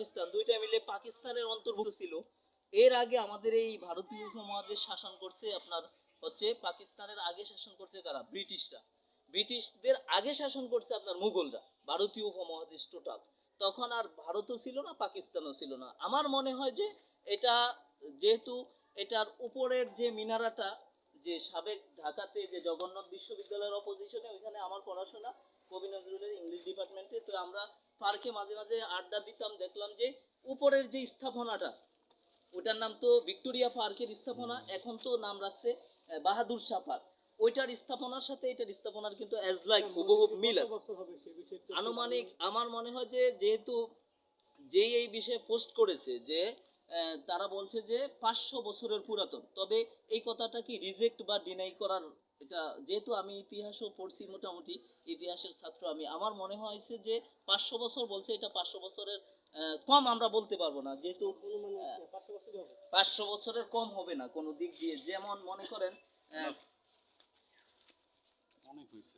পাকিস্তান দুইটা মিলে পাকিস্তানের অন্তর্ভুক্ত ছিল। এর আগে আমাদের এই ভারতীয় উপমহাদেশ শাসন করছে আপনার হচ্ছে পাকিস্তানের আগে শাসন করছে কারা? ব্রিটিশরা। ব্রিটিশদের আগে শাসন করছে আপনার মুঘলরা ভারতীয় উপমহাদেশ টোটাল। তখন আর ভারতও ছিল না, পাকিস্তানও ছিল না। আমার মনে হয় যে এটা যেহেতু এটার উপরের যে মিনারাটা, যে সাবেক ঢাকাতে যে জগন্নাথ বিশ্ববিদ্যালয়ের অপোজিশনে, ওইখানে আমার পড়াশোনা কবি নজরুলের ইংলিশ ডিপার্টমেন্টে। তো আমরা পার্কে মাঝে মাঝে আড্ডা দিতাম, দেখলাম যে উপরের যে স্থাপনাটা, ওটার নাম তো ভিক্টোরিয়া পার্কের স্থাপনা, এখন তো নাম রাখছে বাহাদুর শাহ পার্ক। ওইটার স্থাপনার সাথে এটার স্থাপনার কিন্তু অ্যাজ লাইক হুবহু মিল আছে। আনুমানিক আমার মনে হয় যে যেহেতু যেই এই বিষয়ে পোস্ট করেছে যে তারা বলছে যে 500 বছরের পুরাতন, তবে এই কথাটা কি রিজেক্ট বা ডিনাই করার, এটা যেহেতু আমি ইতিহাসও পড়ছি, মোটামুটি ইতিহাসের ছাত্র আমি, আমার মনে হয়েছে যে 500 বছর বলছে, এটা 500 বছরের কম আমরা বলতে পারবো না, যেহেতু 500 বছরের কম হবে না কোনো দিক দিয়ে। যেমন মনে করেন অনেক হয়েছে।